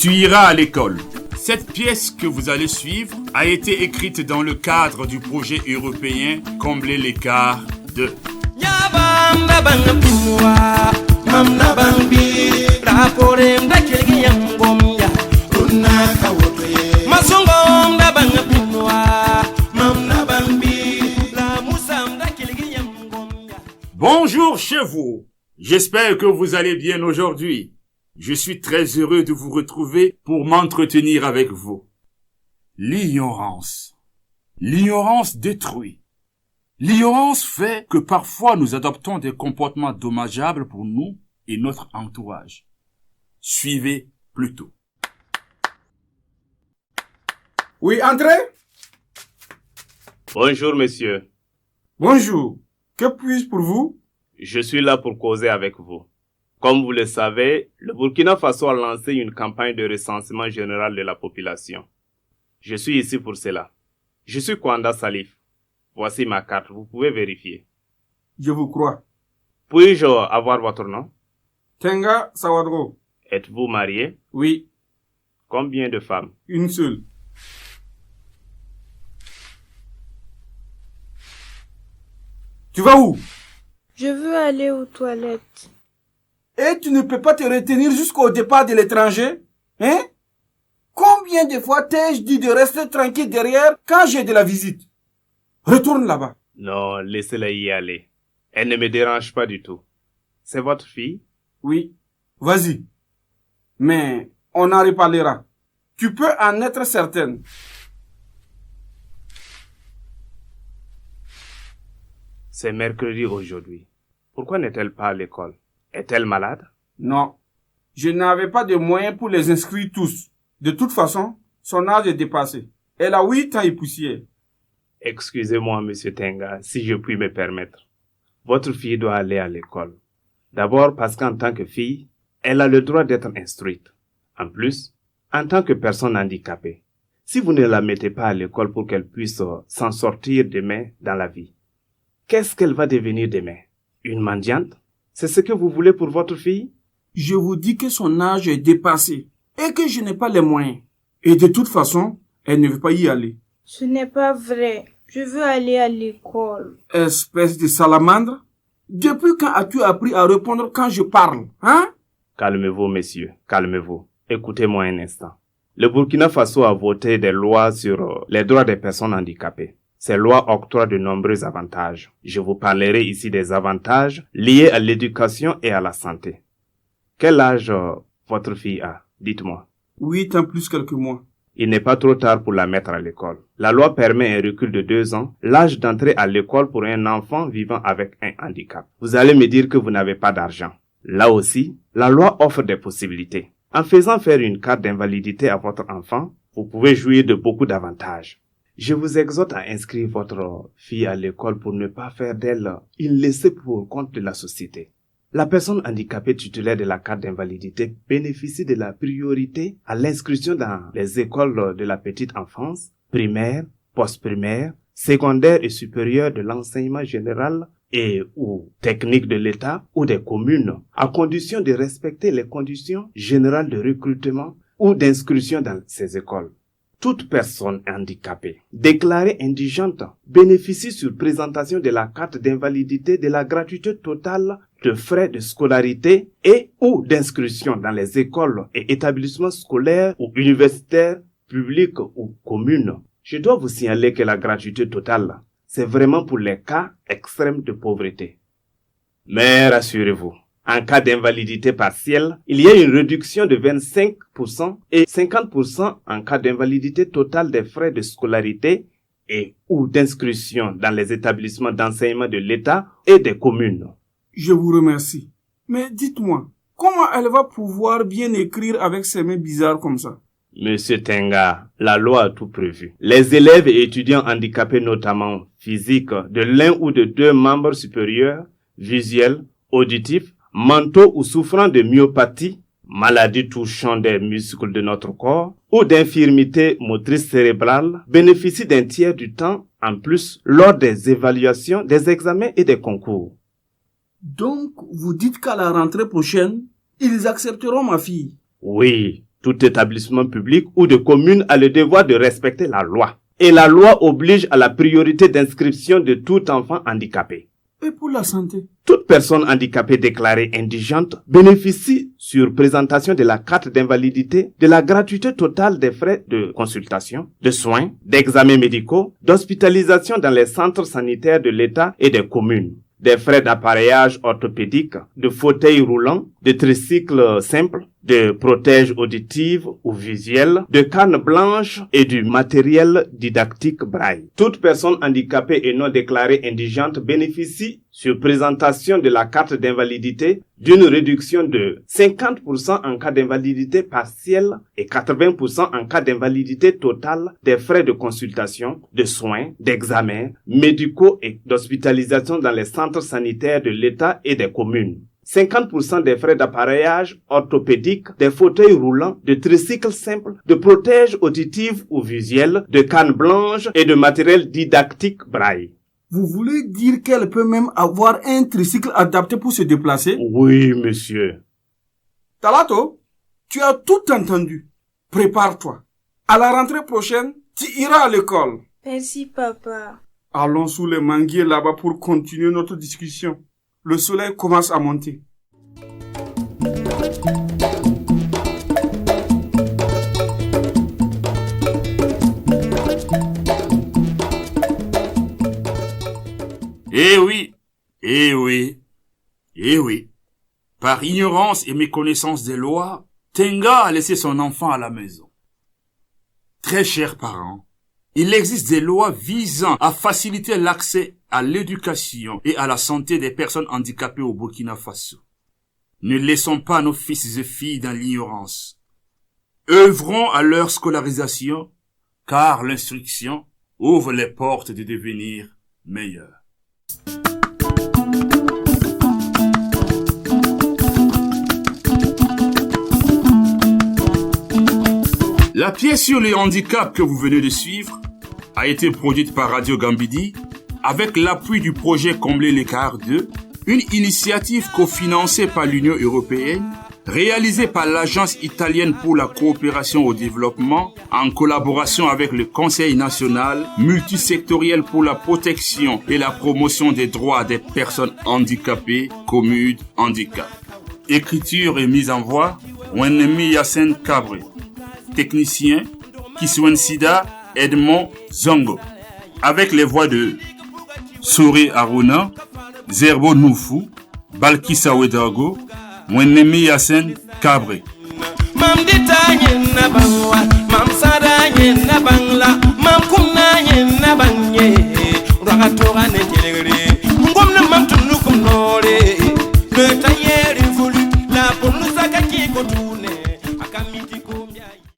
Tu iras à l'école. Cette pièce que vous allez suivre a été écrite dans le cadre du projet européen Combler l'écart de... Bonjour chez vous. J'espère que vous allez bien aujourd'hui. Je suis très heureux de vous retrouver pour m'entretenir avec vous. L'ignorance. L'ignorance détruit. L'ignorance fait que parfois nous adoptons des comportements dommageables pour nous et notre entourage. Suivez plutôt. Oui, entrez. Bonjour, monsieur. Bonjour. Que puis-je pour vous? Je suis là pour causer avec vous. Comme vous le savez, le Burkina Faso a lancé une campagne de recensement général de la population. Je suis ici pour cela. Je suis Kwanda Salif. Voici ma carte, vous pouvez vérifier. Je vous crois. Puis-je avoir votre nom? Tenga Sawadro. Êtes-vous marié? Oui. Combien de femmes? Une seule. Tu vas où? Je veux aller aux toilettes. Et tu ne peux pas te retenir jusqu'au départ de l'étranger? Hein? Combien de fois t'ai-je dit de rester tranquille derrière quand j'ai de la visite? Retourne là-bas. Non, laissez-la y aller. Elle ne me dérange pas du tout. C'est votre fille? Oui. Vas-y. Mais on en reparlera. Tu peux en être certaine. C'est mercredi aujourd'hui. Pourquoi n'est-elle pas à l'école? Est-elle malade? Non. Je n'avais pas de moyens pour les inscrire tous. De toute façon, son âge est dépassé. Elle a 8 ans et poussière. Excusez-moi, monsieur Tenga, si je puis me permettre. Votre fille doit aller à l'école. D'abord parce qu'en tant que fille, elle a le droit d'être instruite. En plus, en tant que personne handicapée. Si vous ne la mettez pas à l'école pour qu'elle puisse s'en sortir demain dans la vie, qu'est-ce qu'elle va devenir demain? Une mendiante? C'est ce que vous voulez pour votre fille? Je vous dis que son âge est dépassé et que je n'ai pas les moyens. Et de toute façon, elle ne veut pas y aller. Ce n'est pas vrai. Je veux aller à l'école. Espèce de salamandre. Depuis quand as-tu appris à répondre quand je parle, hein? Calmez-vous, messieurs, calmez-vous. Écoutez-moi un instant. Le Burkina Faso a voté des lois sur les droits des personnes handicapées. Ces lois octroient de nombreux avantages. Je vous parlerai ici des avantages liés à l'éducation et à la santé. Quel âge votre fille a? Dites-moi. 8 ans plus quelques mois. Il n'est pas trop tard pour la mettre à l'école. La loi permet un recul de 2 ans, l'âge d'entrée à l'école pour un enfant vivant avec un handicap. Vous allez me dire que vous n'avez pas d'argent. Là aussi, la loi offre des possibilités. En faisant faire une carte d'invalidité à votre enfant, vous pouvez jouir de beaucoup d'avantages. Je vous exhorte à inscrire votre fille à l'école pour ne pas faire d'elle une laissée pour compte de la société. La personne handicapée titulaire de la carte d'invalidité bénéficie de la priorité à l'inscription dans les écoles de la petite enfance, primaire, post-primaire, secondaire et supérieure de l'enseignement général et ou technique de l'État ou des communes, à condition de respecter les conditions générales de recrutement ou d'inscription dans ces écoles. Toute personne handicapée déclarée indigente bénéficie sur présentation de la carte d'invalidité de la gratuité totale de frais de scolarité et ou d'inscription dans les écoles et établissements scolaires ou universitaires, publics ou communes. Je dois vous signaler que la gratuité totale, c'est vraiment pour les cas extrêmes de pauvreté. Mais rassurez-vous, en cas d'invalidité partielle, il y a une réduction de 25% et 50% en cas d'invalidité totale des frais de scolarité et ou d'inscription dans les établissements d'enseignement de l'État et des communes. Je vous remercie. Mais dites-moi, comment elle va pouvoir bien écrire avec ses mains bizarres comme ça? Monsieur Tenga, la loi a tout prévu. Les élèves et étudiants handicapés, notamment physiques, de l'un ou de 2 membres supérieurs, visuels, auditifs, mentaux ou souffrant de myopathie, maladie touchant des muscles de notre corps, ou d'infirmité motrice cérébrale, bénéficient d'un tiers du temps en plus lors des évaluations, des examens et des concours. Donc, vous dites qu'à la rentrée prochaine, ils accepteront ma fille? Oui, Tout établissement public ou de commune a le devoir de respecter la loi. Et la loi oblige à la priorité d'inscription de tout enfant handicapé. Et pour la santé? Toute personne handicapée déclarée indigente bénéficie, sur présentation de la carte d'invalidité, de la gratuité totale des frais de consultation, de soins, d'examens médicaux, d'hospitalisation dans les centres sanitaires de l'État et des communes, des frais d'appareillage orthopédique, de fauteuils roulants, de tricycles simples, de protèges auditives ou visuelles, de cannes blanches et du matériel didactique braille. Toute personne handicapée et non déclarée indigente bénéficie, sur présentation de la carte d'invalidité, d'une réduction de 50% en cas d'invalidité partielle et 80% en cas d'invalidité totale des frais de consultation, de soins, d'examens médicaux et d'hospitalisation dans les centres sanitaires de l'État et des communes. 50% des frais d'appareillage orthopédique, des fauteuils roulants, de tricycles simples, de protèges auditives ou visuelles, de cannes blanches et de matériel didactique braille. Vous voulez dire qu'elle peut même avoir un tricycle adapté pour se déplacer? Oui, monsieur. Talato, tu as tout entendu. Prépare-toi. À la rentrée prochaine, tu iras à l'école. Merci, papa. Allons sous les manguiers là-bas pour continuer notre discussion. Le soleil commence à monter. Eh oui, eh oui, eh oui. Par ignorance et méconnaissance des lois, Tenga a laissé son enfant à la maison. Très chers parents, il existe des lois visant à faciliter l'accès à l'éducation et à la santé des personnes handicapées au Burkina Faso. Ne laissons pas nos fils et filles dans l'ignorance. Œuvrons à leur scolarisation, car l'instruction ouvre les portes de devenir meilleurs. La pièce sur les handicaps que vous venez de suivre a été produite par Radio Gambidi avec l'appui du projet Combler l'écart 2, une initiative cofinancée par l'Union européenne, réalisée par l'Agence italienne pour la coopération au développement en collaboration avec le Conseil national multisectoriel pour la protection et la promotion des droits des personnes handicapées, Commude Handicap. Écriture et mise en voix, Wenemi Yassen Cabre. Technicien, Kiswen Sida, Edmond Zongo. Avec les voix de Souri Aruna, Zerbo Noufou, Balkissa Wedago, Wenemi Yassen Cabre. Mam ditagne na bangwa, mam sadagne na bangla, mam kumnagne na bangye. Ragatora ne kelegre, ngomna mam tunu kumnore. Le tailleur évolue, la pour nous akaki kotu.